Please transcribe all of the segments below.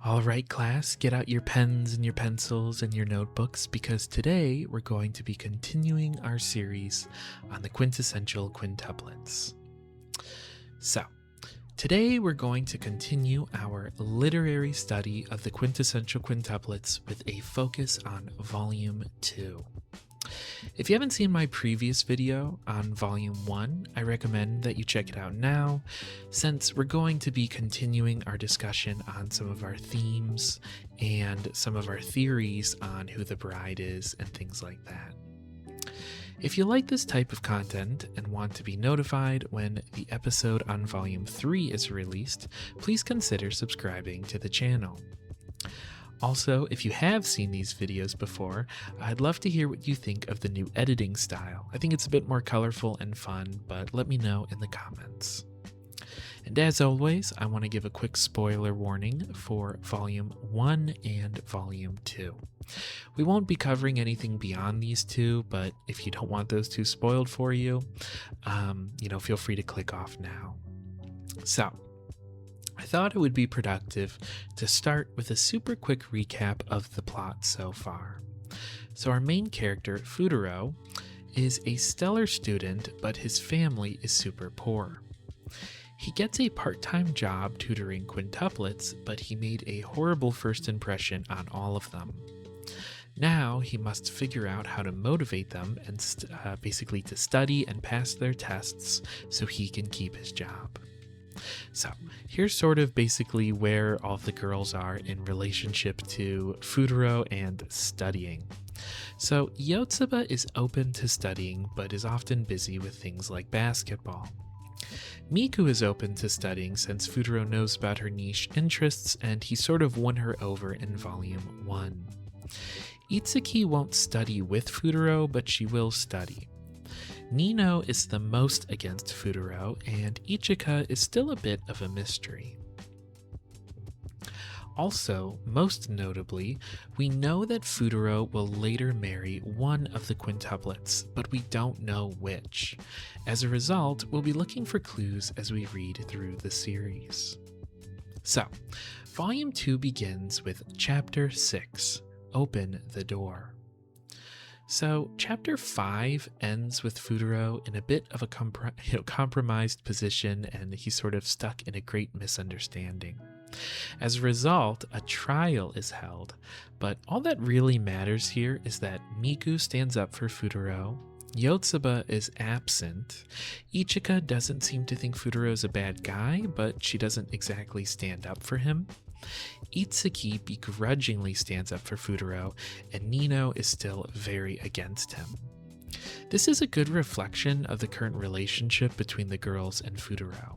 All right, class, get out your pens and your pencils and your notebooks because today we're going to be continuing our series on the quintessential quintuplets. So, today we're going to continue our literary study of the quintessential quintuplets with a focus on Volume 2. If you haven't seen my previous video on Volume 1, I recommend that you check it out now, since we're going to be continuing our discussion on some of our themes and some of our theories on who the bride is and things like that. If you like this type of content and want to be notified when the episode on Volume 3 is released, please consider subscribing to the channel. Also, if you have seen these videos before, I'd love to hear what you think of the new editing style. I think it's a bit more colorful and fun, but let me know in the comments. And as always, I want to give a quick spoiler warning for Volume 1 and Volume 2. We won't be covering anything beyond these two, but if you don't want those two spoiled for you, feel free to click off now. So, I thought it would be productive to start with a super quick recap of the plot so far. So our main character, Futaro, is a stellar student, but his family is super poor. He gets a part-time job tutoring quintuplets, but he made a horrible first impression on all of them. Now he must figure out how to motivate them and basically to study and pass their tests so he can keep his job. So, here's sort of basically where all of the girls are in relationship to Futaro and studying. So, Yotsuba is open to studying, but is often busy with things like basketball. Miku is open to studying since Futaro knows about her niche interests, and he sort of won her over in Volume 1. Itsuki won't study with Futaro, but she will study. Nino is the most against Futaro, and Ichika is still a bit of a mystery. Also, most notably, we know that Futaro will later marry one of the quintuplets, but we don't know which. As a result, we'll be looking for clues as we read through the series. So, Volume 2 begins with Chapter 6, Open the Door. So, Chapter 5 ends with Futaro in a bit of a compromised position, and he's sort of stuck in a great misunderstanding. As a result, a trial is held, but all that really matters here is that Miku stands up for Futaro, Yotsuba is absent, Ichika doesn't seem to think Futaro is a bad guy, but she doesn't exactly stand up for him. Itsuki begrudgingly stands up for Futaro, and Nino is still very against him. This is a good reflection of the current relationship between the girls and Futaro.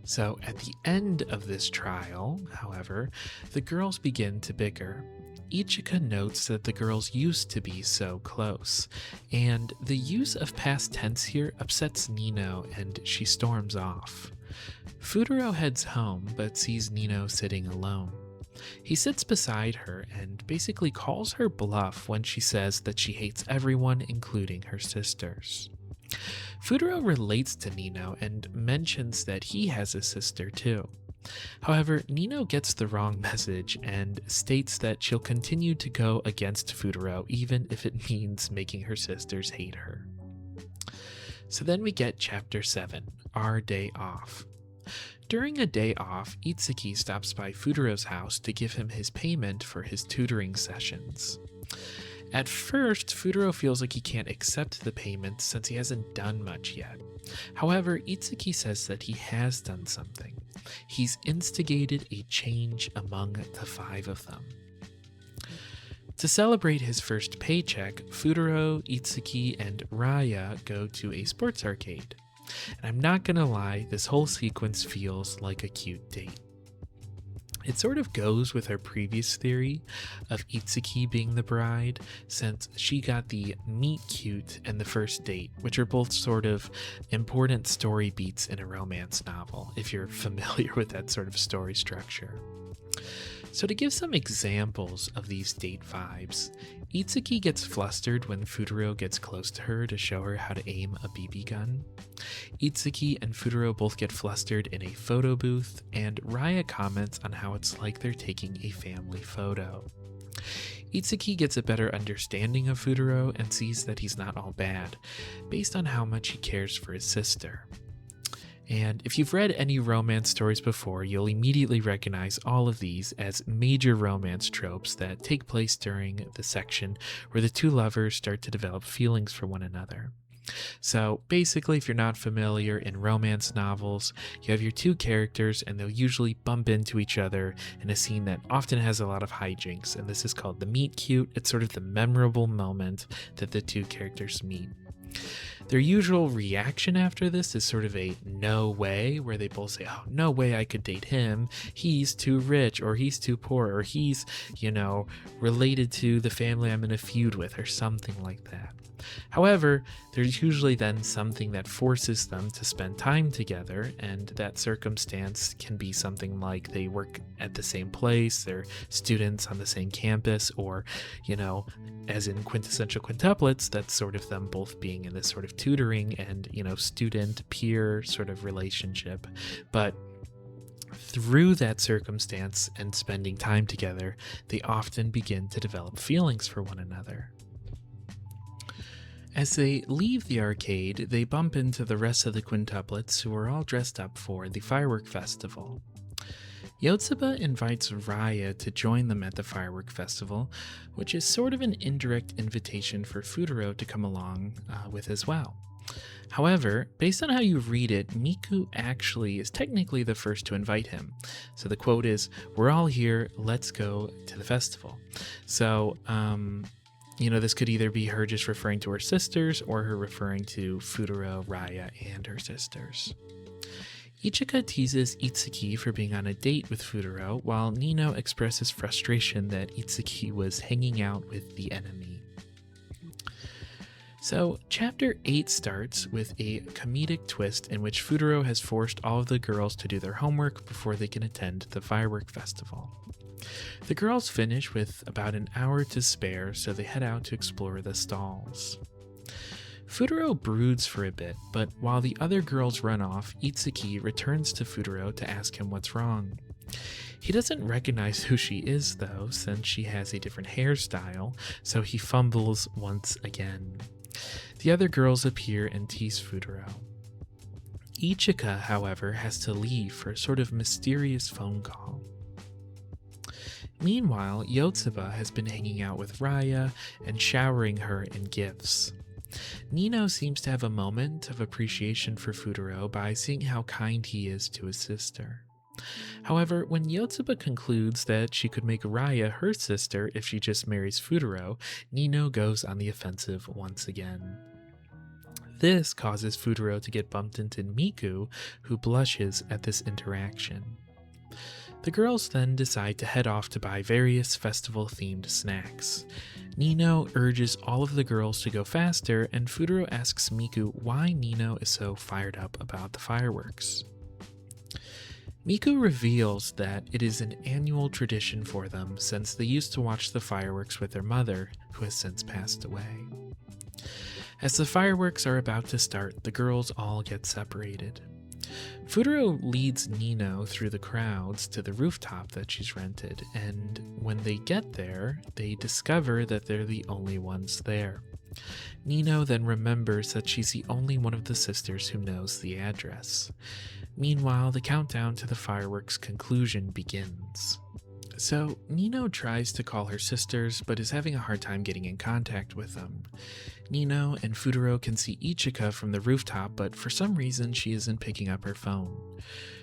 So at the end of this trial, however, the girls begin to bicker. Ichika notes that the girls used to be so close, and the use of past tense here upsets Nino and she storms off. Futaro heads home but sees Nino sitting alone. He sits beside her and basically calls her bluff when she says that she hates everyone, including her sisters. Futaro relates to Nino and mentions that he has a sister too. However, Nino gets the wrong message and states that she'll continue to go against Futaro even if it means making her sisters hate her. So then we get Chapter 7, Our Day Off. During a day off, Itsuki stops by Futaro's house to give him his payment for his tutoring sessions. At first, Futaro feels like he can't accept the payment since he hasn't done much yet. However, Itsuki says that he has done something. He's instigated a change among the 5 of them. To celebrate his first paycheck, Futaro, Itsuki, and Raya go to a sports arcade. And I'm not gonna lie, this whole sequence feels like a cute date. It sort of goes with our previous theory of Itsuki being the bride, since she got the meet cute and the first date, which are both sort of important story beats in a romance novel, if you're familiar with that sort of story structure. So to give some examples of these date vibes, Itsuki gets flustered when Futaro gets close to her to show her how to aim a BB gun. Itsuki and Futaro both get flustered in a photo booth, and Raya comments on how it's like they're taking a family photo. Itsuki gets a better understanding of Futaro and sees that he's not all bad, based on how much he cares for his sister. And if you've read any romance stories before, you'll immediately recognize all of these as major romance tropes that take place during the section where the two lovers start to develop feelings for one another. So basically, if you're not familiar, in romance novels, you have your two characters and they'll usually bump into each other in a scene that often has a lot of hijinks, and this is called the meet cute. It's sort of the memorable moment that the two characters meet. Their usual reaction after this is sort of a no way, where they both say, oh, no way I could date him. He's too rich, or he's too poor, or he's, related to the family I'm in a feud with, or something like that. However, there's usually then something that forces them to spend time together, and that circumstance can be something like they work at the same place, they're students on the same campus, or, as in Quintessential Quintuplets, that's sort of them both being in this sort of tutoring and, student-peer sort of relationship. But through that circumstance and spending time together, they often begin to develop feelings for one another. As they leave the arcade, they bump into the rest of the quintuplets who are all dressed up for the firework festival. Yotsuba invites Raya to join them at the firework festival, which is sort of an indirect invitation for Futaro to come along with as well. However, based on how you read it, Miku actually is technically the first to invite him. So the quote is, "We're all here, let's go to the festival." So, this could either be her just referring to her sisters or her referring to Futaro, Raya, and her sisters. Ichika teases Itsuki for being on a date with Futaro, while Nino expresses frustration that Itsuki was hanging out with the enemy. So, Chapter 8 starts with a comedic twist in which Futaro has forced all of the girls to do their homework before they can attend the firework festival. The girls finish with about an hour to spare, so they head out to explore the stalls. Futaro broods for a bit, but while the other girls run off, Itsuki returns to Futaro to ask him what's wrong. He doesn't recognize who she is, though, since she has a different hairstyle, so he fumbles once again. The other girls appear and tease Futaro. Ichika, however, has to leave for a sort of mysterious phone call. Meanwhile, Yotsuba has been hanging out with Raya and showering her in gifts. Nino seems to have a moment of appreciation for Futaro by seeing how kind he is to his sister. However, when Yotsuba concludes that she could make Raya her sister if she just marries Futaro, Nino goes on the offensive once again. This causes Futaro to get bumped into Miku, who blushes at this interaction. The girls then decide to head off to buy various festival-themed snacks. Nino urges all of the girls to go faster, and Futaro asks Miku why Nino is so fired up about the fireworks. Miku reveals that it is an annual tradition for them since they used to watch the fireworks with their mother, who has since passed away. As the fireworks are about to start, the girls all get separated. Futaro leads Nino through the crowds to the rooftop that she's rented, and when they get there, they discover that they're the only ones there. Nino then remembers that she's the only one of the sisters who knows the address. Meanwhile, the countdown to the fireworks' conclusion begins. So, Nino tries to call her sisters, but is having a hard time getting in contact with them. Nino and Futaro can see Ichika from the rooftop, but for some reason she isn't picking up her phone.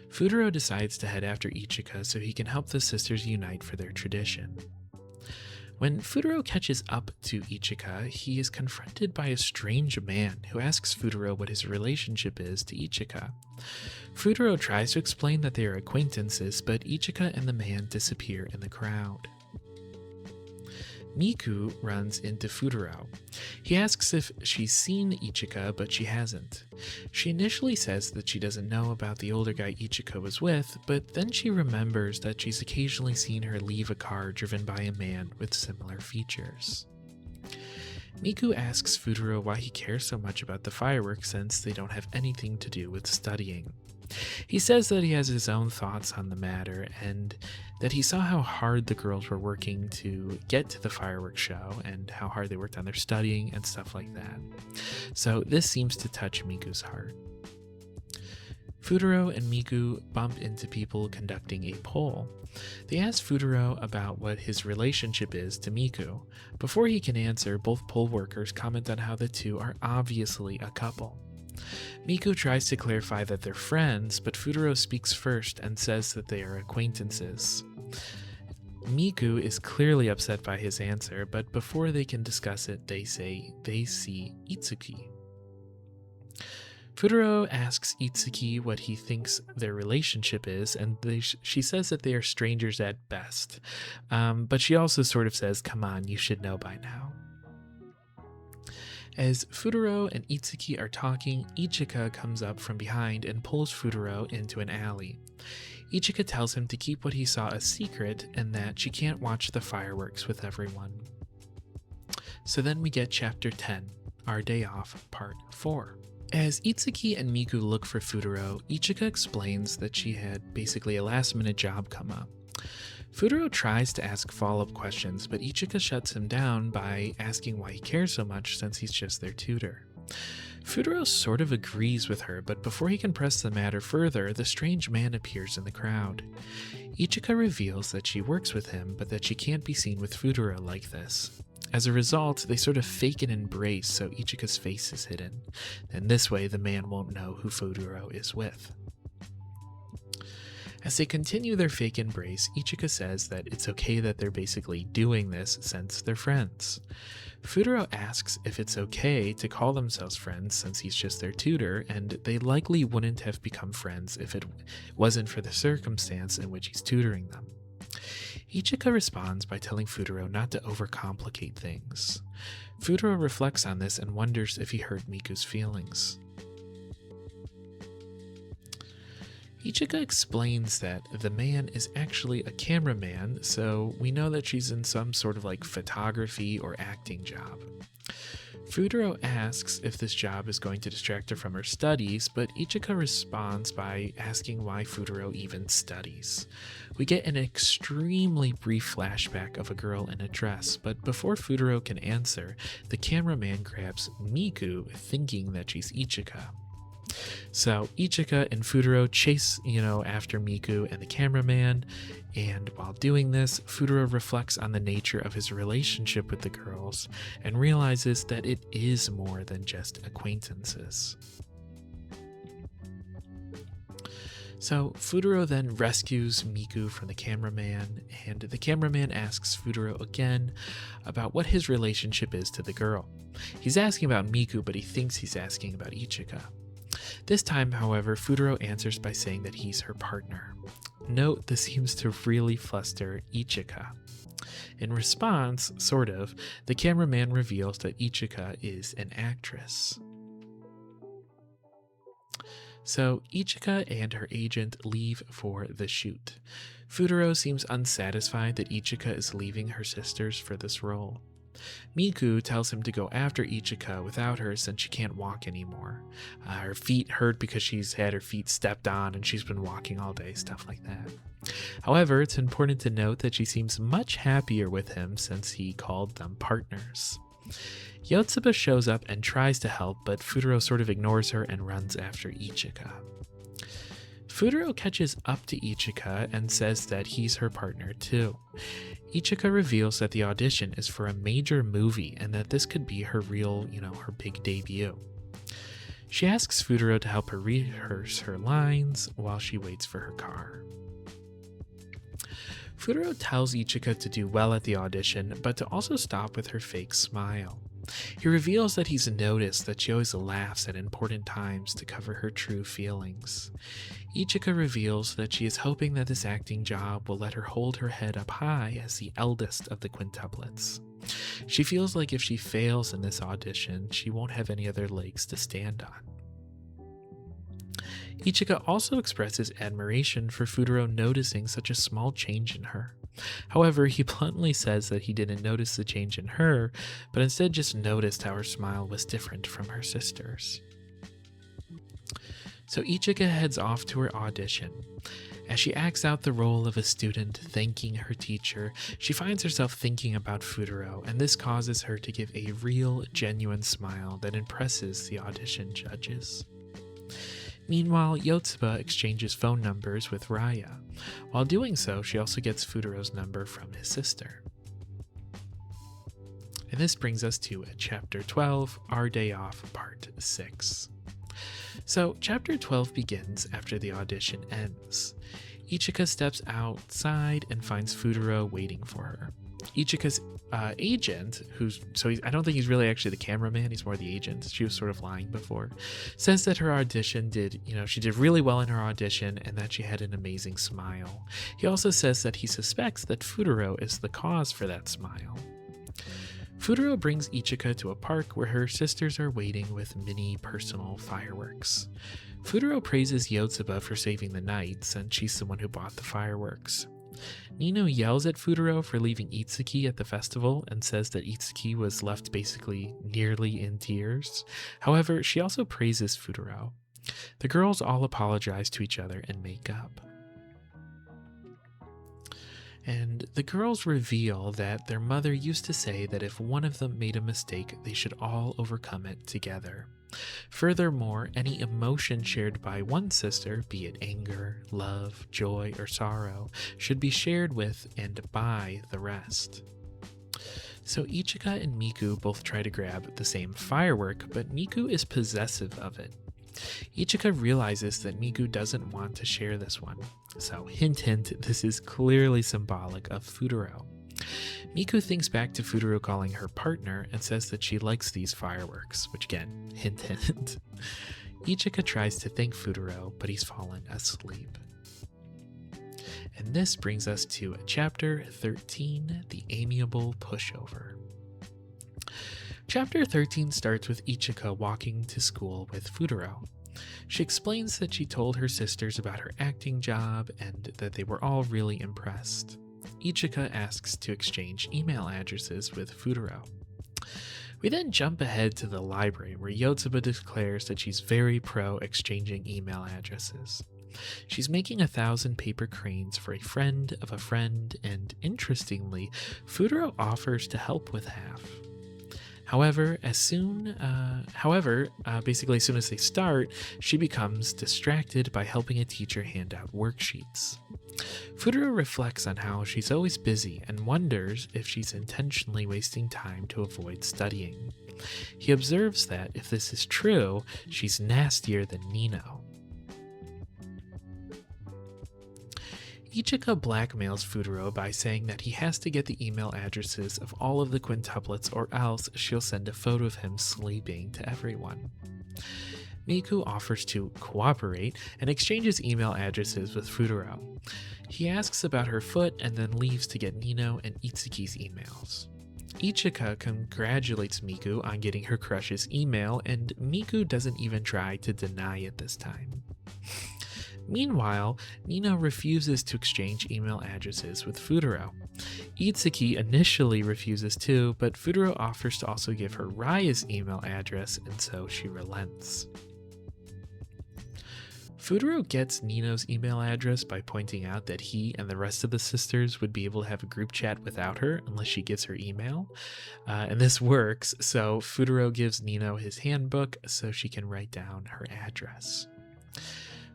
Futaro decides to head after Ichika so he can help the sisters unite for their tradition. When Futaro catches up to Ichika, he is confronted by a strange man who asks Futaro what his relationship is to Ichika. Futaro tries to explain that they are acquaintances, but Ichika and the man disappear in the crowd. Miku runs into Futuro. He asks if she's seen Ichika, but she hasn't. She initially says that she doesn't know about the older guy Ichika was with, but then she remembers that she's occasionally seen her leave a car driven by a man with similar features. Miku asks Futuro why he cares so much about the fireworks since they don't have anything to do with studying. He says that he has his own thoughts on the matter and that he saw how hard the girls were working to get to the fireworks show and how hard they worked on their studying and stuff like that. So this seems to touch Miku's heart. Futuro and Miku bump into people conducting a poll. They ask Futuro about what his relationship is to Miku. Before he can answer, both poll workers comment on how the two are obviously a couple. Miku tries to clarify that they're friends, but Futuro speaks first and says that they are acquaintances. Miku is clearly upset by his answer, but before they can discuss it, they say they see Itsuki. Futuro asks Itsuki what he thinks their relationship is, and she says that they are strangers at best. But she also sort of says, come on, you should know by now. As Futuro and Itsuki are talking, Ichika comes up from behind and pulls Futuro into an alley. Ichika tells him to keep what he saw a secret and that she can't watch the fireworks with everyone. So then we get Chapter 10, Our Day Off, Part 4. As Itsuki and Miku look for Futuro, Ichika explains that she had basically a last-minute job come up. Futuro tries to ask follow-up questions, but Ichika shuts him down by asking why he cares so much since he's just their tutor. Futuro sort of agrees with her, but before he can press the matter further, the strange man appears in the crowd. Ichika reveals that she works with him, but that she can't be seen with Futuro like this. As a result, they sort of fake an embrace so Ichika's face is hidden, and this way the man won't know who Futuro is with. As they continue their fake embrace, Ichika says that it's okay that they're basically doing this since they're friends. Futuro asks if it's okay to call themselves friends since he's just their tutor, and they likely wouldn't have become friends if it wasn't for the circumstance in which he's tutoring them. Ichika responds by telling Futuro not to overcomplicate things. Futuro reflects on this and wonders if he hurt Miku's feelings. Ichika explains that the man is actually a cameraman, so we know that she's in some sort of like photography or acting job. Futuro asks if this job is going to distract her from her studies, but Ichika responds by asking why Futuro even studies. We get an extremely brief flashback of a girl in a dress, but before Futuro can answer, the cameraman grabs Miku, thinking that she's Ichika. So Ichika and Futuro chase, after Miku and the cameraman, and while doing this, Futuro reflects on the nature of his relationship with the girls and realizes that it is more than just acquaintances. So Futuro then rescues Miku from the cameraman, and the cameraman asks Futuro again about what his relationship is to the girl. He's asking about Miku, but he thinks he's asking about Ichika. This time, however, Futuro answers by saying that he's her partner. Note, this seems to really fluster Ichika. In response, the cameraman reveals that Ichika is an actress. So Ichika and her agent leave for the shoot. Futuro seems unsatisfied that Ichika is leaving her sisters for this role. Miku tells him to go after Ichika without her since she can't walk anymore. Her feet hurt because she's had her feet stepped on and she's been walking all day, stuff like that. However, it's important to note that she seems much happier with him since he called them partners. Yotsuba shows up and tries to help, but Futuro sort of ignores her and runs after Ichika. Futuro catches up to Ichika and says that he's her partner too. Ichika reveals that the audition is for a major movie and that this could be her real, her big debut. She asks Futuro to help her rehearse her lines while she waits for her car. Futuro tells Ichika to do well at the audition, but to also stop with her fake smile. He reveals that he's noticed that she always laughs at important times to cover her true feelings. Ichika reveals that she is hoping that this acting job will let her hold her head up high as the eldest of the quintuplets. She feels like if she fails in this audition, she won't have any other legs to stand on. Ichika also expresses admiration for Futaro noticing such a small change in her. However, he bluntly says that he didn't notice the change in her, but instead just noticed how her smile was different from her sister's. So Ichika heads off to her audition. As she acts out the role of a student thanking her teacher, she finds herself thinking about Futaro, and this causes her to give a real, genuine smile that impresses the audition judges. Meanwhile, Yotsuba exchanges phone numbers with Raya. While doing so, she also gets Futaro's number from his sister. And this brings us to Chapter 12, Our Day Off, Part 6. So, Chapter 12 begins after the audition ends. Ichika steps outside and finds Futaro waiting for her. Ichika's agent, I don't think he's really actually the cameraman, he's more the agent, she was sort of lying before, says that her audition she did really well in her audition and that she had an amazing smile. He also says that he suspects that Futaro is the cause for that smile. Futaro brings Ichika to a park where her sisters are waiting with mini personal fireworks. Futaro praises Yotsuba for saving the night since she's the one who bought the fireworks. Nino yells at Futaro for leaving Itsuki at the festival and says that Itsuki was left basically nearly in tears. However, she also praises Futaro. The girls all apologize to each other and make up. And the girls reveal that their mother used to say that if one of them made a mistake, they should all overcome it together. Furthermore, any emotion shared by one sister, be it anger, love, joy, or sorrow, should be shared with and by the rest. So Ichika and Miku both try to grab the same firework, but Miku is possessive of it. Ichika realizes that Miku doesn't want to share this one. So hint hint, this is clearly symbolic of Futaro. Miku thinks back to Futaro calling her partner and says that she likes these fireworks, which again, hint hint. Ichika tries to thank Futaro, but he's fallen asleep. And this brings us to Chapter 13, The Amiable Pushover. Chapter 13 starts with Ichika walking to school with Futaro. She explains that she told her sisters about her acting job and that they were all really impressed. Ichika asks to exchange email addresses with Futaro. We then jump ahead to the library where Yotsuba declares that she's very pro exchanging email addresses. She's making 1,000 paper cranes for a friend of a friend, and interestingly, Futaro offers to help with half. However, as soon as they start, she becomes distracted by helping a teacher hand out worksheets. Futaro reflects on how she's always busy and wonders if she's intentionally wasting time to avoid studying. He observes that, if this is true, she's nastier than Nino. Ichika blackmails Futaro by saying that he has to get the email addresses of all of the quintuplets or else she'll send a photo of him sleeping to everyone. Miku offers to cooperate and exchanges email addresses with Futaro. He asks about her foot and then leaves to get Nino and Itsuki's emails. Ichika congratulates Miku on getting her crush's email, and Miku doesn't even try to deny it this time. Meanwhile, Nino refuses to exchange email addresses with Futaro. Itsuki initially refuses too, but Futaro offers to also give her Raya's email address, and so she relents. Futaro gets Nino's email address by pointing out that he and the rest of the sisters would be able to have a group chat without her unless she gives her email. And this works, so Futaro gives Nino his handbook so she can write down her address.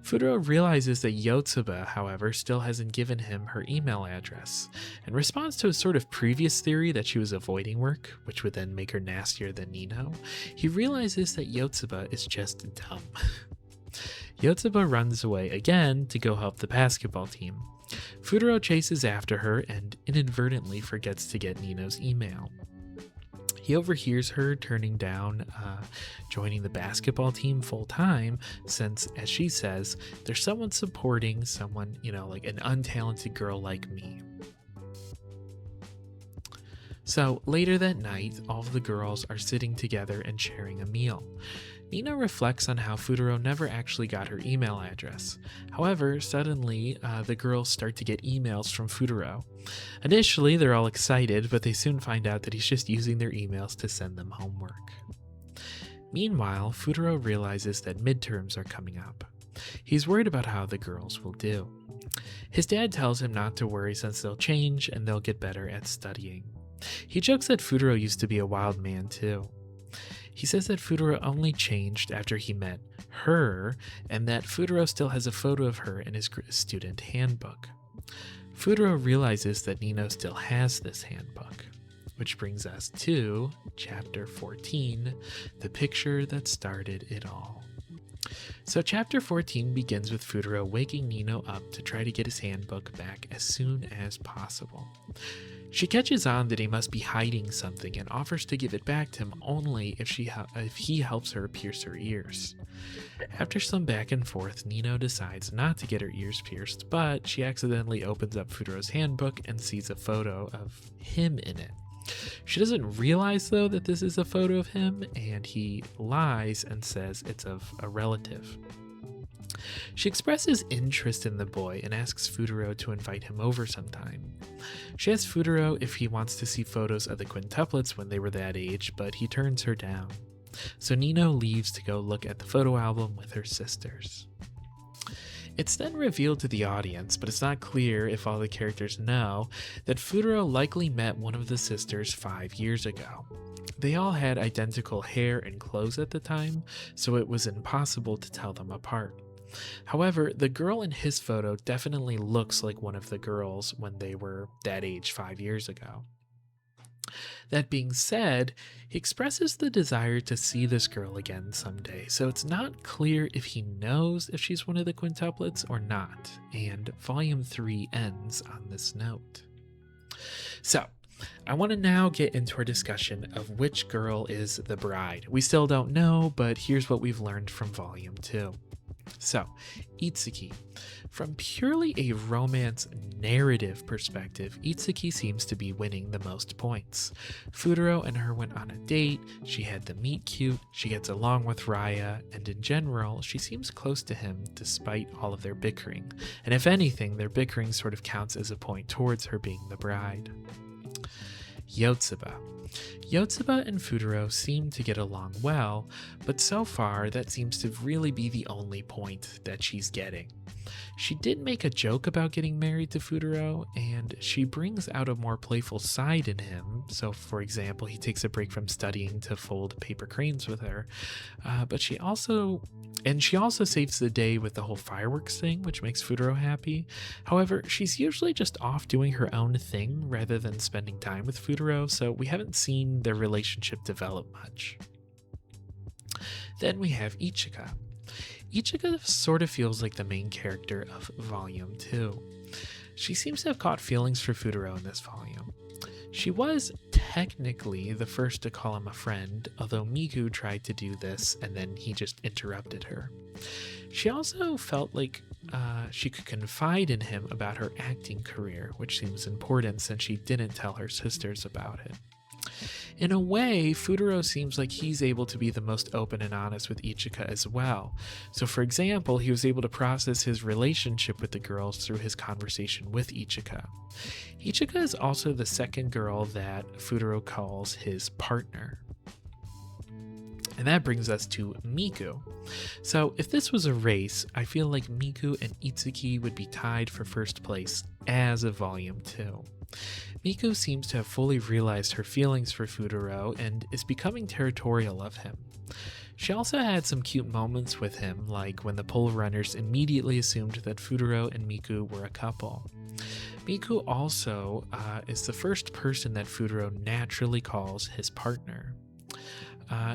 Futaro realizes that Yotsuba, however, still hasn't given him her email address. In response to a sort of previous theory that she was avoiding work, which would then make her nastier than Nino, he realizes that Yotsuba is just dumb. Yotsuba runs away again to go help the basketball team. Futaro chases after her and inadvertently forgets to get Nino's email. He He overhears her turning down joining the basketball team full time since, as she says, there's someone supporting someone, like an untalented girl like me. So later that night, all of the girls are sitting together and sharing a meal. Nina reflects on how Futaro never actually got her email address. However, suddenly, the girls start to get emails from Futaro. Initially, they're all excited, but they soon find out that he's just using their emails to send them homework. Meanwhile, Futaro realizes that midterms are coming up. He's worried about how the girls will do. His dad tells him not to worry since they'll change and they'll get better at studying. He jokes that Futaro used to be a wild man too. He says that Futaro only changed after he met her, and that Futaro still has a photo of her in his student handbook. Futaro realizes that Nino still has this handbook, which brings us to Chapter 14, the picture that started it all. So Chapter 14 begins with Futaro waking Nino up to try to get his handbook back as soon as possible. She catches on that he must be hiding something and offers to give it back to him only if he helps her pierce her ears. After some back and forth, Nino decides not to get her ears pierced, but she accidentally opens up Futaro's handbook and sees a photo of him in it. She doesn't realize, though, that this is a photo of him, and he lies and says it's of a relative. She expresses interest in the boy and asks Futaro to invite him over sometime. She asks Futaro if he wants to see photos of the quintuplets when they were that age, but he turns her down. So Nino leaves to go look at the photo album with her sisters. It's then revealed to the audience, but it's not clear if all the characters know, that Futaro likely met one of the sisters 5 years ago. They all had identical hair and clothes at the time, so it was impossible to tell them apart. However, the girl in his photo definitely looks like one of the girls when they were that age 5 years ago. That being said, he expresses the desire to see this girl again someday, so it's not clear if he knows if she's one of the quintuplets or not, and Volume 3 ends on this note. So, I want to now get into our discussion of which girl is the bride. We still don't know, but here's what we've learned from Volume 2. So, Itsuki. From purely a romance narrative perspective, Itsuki seems to be winning the most points. Futaro and her went on a date, she had the meet cute, she gets along with Raya, and in general, she seems close to him despite all of their bickering. And if anything, their bickering sort of counts as a point towards her being the bride. Yotsuba. Yotsuba and Futaro seem to get along well, but so far that seems to really be the only point that she's getting. She did make a joke about getting married to Futaro, and she brings out a more playful side in him. So, for example, he takes a break from studying to fold paper cranes with her. But she also saves the day with the whole fireworks thing, which makes Futaro happy. However, she's usually just off doing her own thing rather than spending time with Futaro, so we haven't seen their relationship develop much. Then we have Ichika. Ichika sort of feels like the main character of Volume 2. She seems to have caught feelings for Futaro in this volume. She was technically the first to call him a friend, although Miku tried to do this and then he just interrupted her. She also felt like she could confide in him about her acting career, which seems important since she didn't tell her sisters about it. In a way, Futaro seems like he's able to be the most open and honest with Ichika as well. So for example, he was able to process his relationship with the girls through his conversation with Ichika. Ichika is also the second girl that Futaro calls his partner. And that brings us to Miku. So if this was a race, I feel like Miku and Itsuki would be tied for first place as of Volume 2. Miku seems to have fully realized her feelings for Futaro and is becoming territorial of him. She also had some cute moments with him, like when the pole runners immediately assumed that Futaro and Miku were a couple. Miku also is the first person that Futaro naturally calls his partner.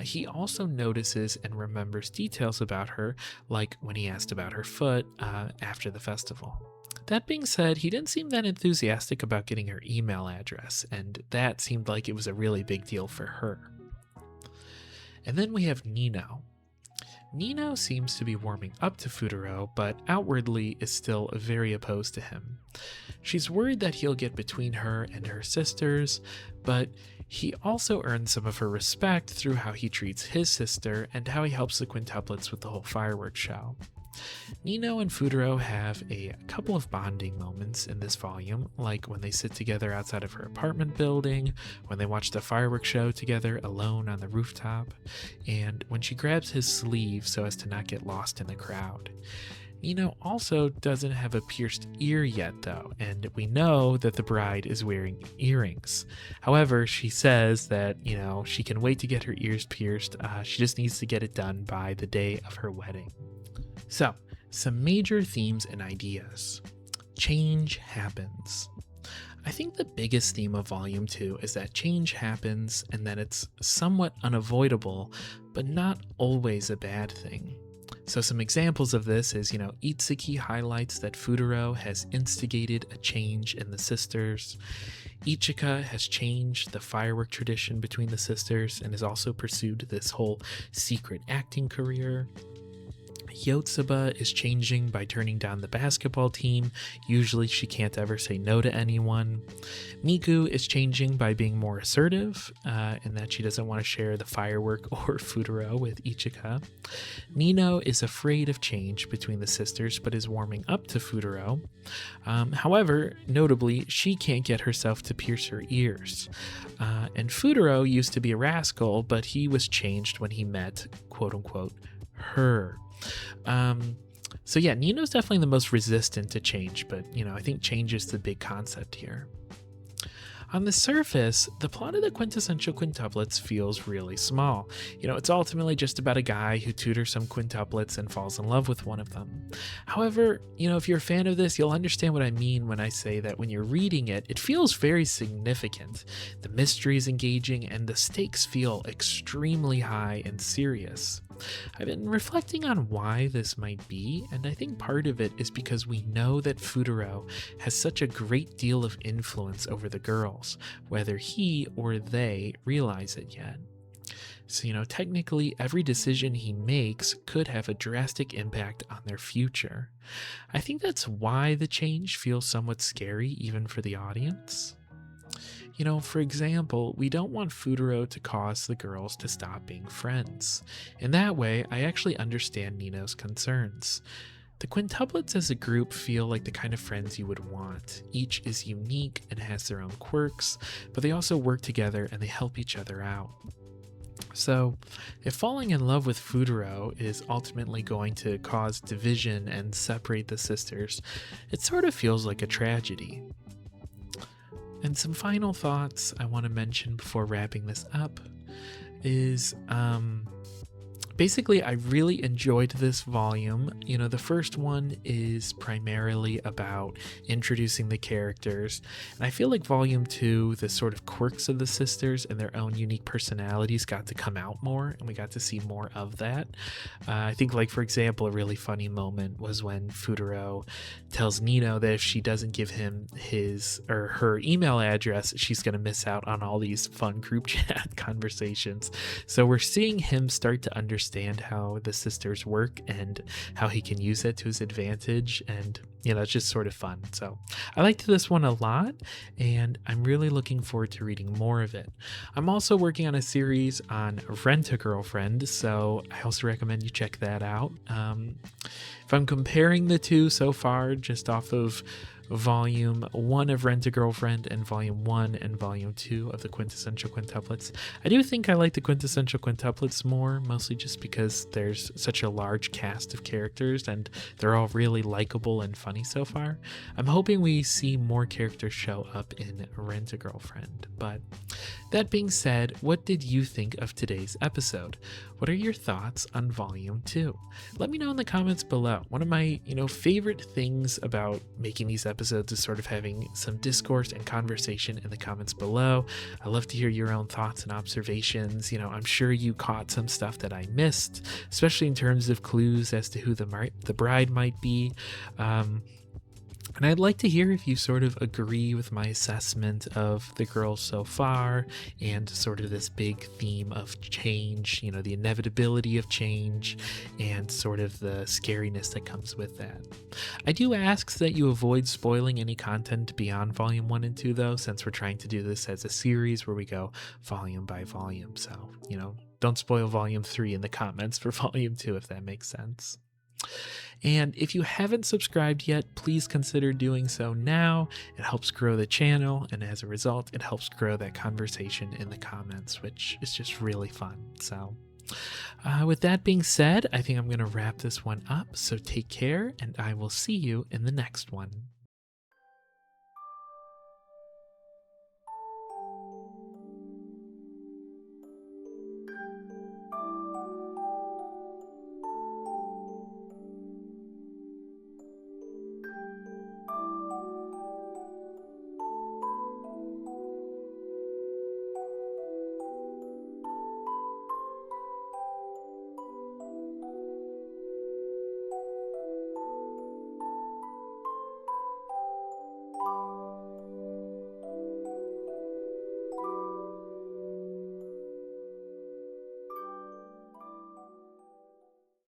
He also notices and remembers details about her, like when he asked about her foot after the festival. That being said, he didn't seem that enthusiastic about getting her email address, and that seemed like it was a really big deal for her. And then we have Nino. Nino seems to be warming up to Futaro, but outwardly is still very opposed to him. She's worried that he'll get between her and her sisters, but he also earns some of her respect through how he treats his sister and how he helps the quintuplets with the whole fireworks show. Nino and Futaro have a couple of bonding moments in this volume, like when they sit together outside of her apartment building, when they watch the fireworks show together alone on the rooftop, and when she grabs his sleeve so as to not get lost in the crowd. Nino also doesn't have a pierced ear yet, though, and we know that the bride is wearing earrings. However, she says that, she can wait to get her ears pierced. She just needs to get it done by the day of her wedding. So, some major themes and ideas. Change happens. I think the biggest theme of Volume 2 is that change happens and that it's somewhat unavoidable, but not always a bad thing. So some examples of this is, Itsuki highlights that Futaro has instigated a change in the sisters. Ichika has changed the firework tradition between the sisters and has also pursued this whole secret acting career. Yotsuba is changing by turning down the basketball team. Usually she can't ever say no to anyone. Miku is changing by being more assertive, in that she doesn't want to share the firework or Futaro with Ichika. Nino is afraid of change between the sisters, but is warming up to Futaro. However, notably, she can't get herself to pierce her ears. And Futaro used to be a rascal, but he was changed when he met, quote-unquote, her. So yeah, Nino's definitely the most resistant to change, but I think change is the big concept here. On the surface, the plot of the Quintessential Quintuplets feels really small. It's ultimately just about a guy who tutors some quintuplets and falls in love with one of them. However, if you're a fan of this, you'll understand what I mean when I say that when you're reading it, it feels very significant. The mystery is engaging and the stakes feel extremely high and serious. I've been reflecting on why this might be, and I think part of it is because we know that Futaro has such a great deal of influence over the girls, whether he or they realize it yet. So, technically every decision he makes could have a drastic impact on their future. I think that's why the change feels somewhat scary even for the audience. For example, we don't want Futaro to cause the girls to stop being friends. In that way, I actually understand Nino's concerns. The quintuplets as a group feel like the kind of friends you would want. Each is unique and has their own quirks, but they also work together and they help each other out. So, if falling in love with Futaro is ultimately going to cause division and separate the sisters, it sort of feels like a tragedy. And some final thoughts I want to mention before wrapping this up is basically I really enjoyed this volume. The first one is primarily about introducing the characters, and I feel like volume 2, the sort of quirks of the sisters and their own unique personalities got to come out more, and we got to see more of that. I think, like, for example, a really funny moment was when Futaro tells Nino that if she doesn't give him his or her email address, she's going to miss out on all these fun group chat conversations. So we're seeing him start to understand how the sisters work and how he can use it to his advantage, and it's just sort of fun. So I liked this one a lot, and I'm really looking forward to reading more of it. I'm also working on a series on Rent-A-Girlfriend, so I also recommend you check that out. If I'm comparing the two so far, just off of Volume 1 of Rent-A-Girlfriend and Volume 1 and Volume 2 of the Quintessential Quintuplets, I do think I like the Quintessential Quintuplets more, mostly just because there's such a large cast of characters and they're all really likable and funny so far. I'm hoping we see more characters show up in Rent-A-Girlfriend. But that being said, what did you think of today's episode? What are your thoughts on Volume 2? Let me know in the comments below. One of my, favorite things about making these episodes is sort of having some discourse and conversation in the comments below. I love to hear your own thoughts and observations. I'm sure you caught some stuff that I missed, especially in terms of clues as to who the bride might be. And I'd like to hear if you sort of agree with my assessment of the girls so far and sort of this big theme of change, you know, the inevitability of change and sort of the scariness that comes with that. I do ask that you avoid spoiling any content beyond volume 1 and 2, though, since we're trying to do this as a series where we go volume by volume. So, you know, don't spoil volume 3 in the comments for volume 2, if that makes sense. And if you haven't subscribed yet, please consider doing so now. It helps grow the channel, and as a result, it helps grow that conversation in the comments, which is just really fun. So, with that being said, I think I'm going to wrap this one up. So take care, and I will see you in the next one.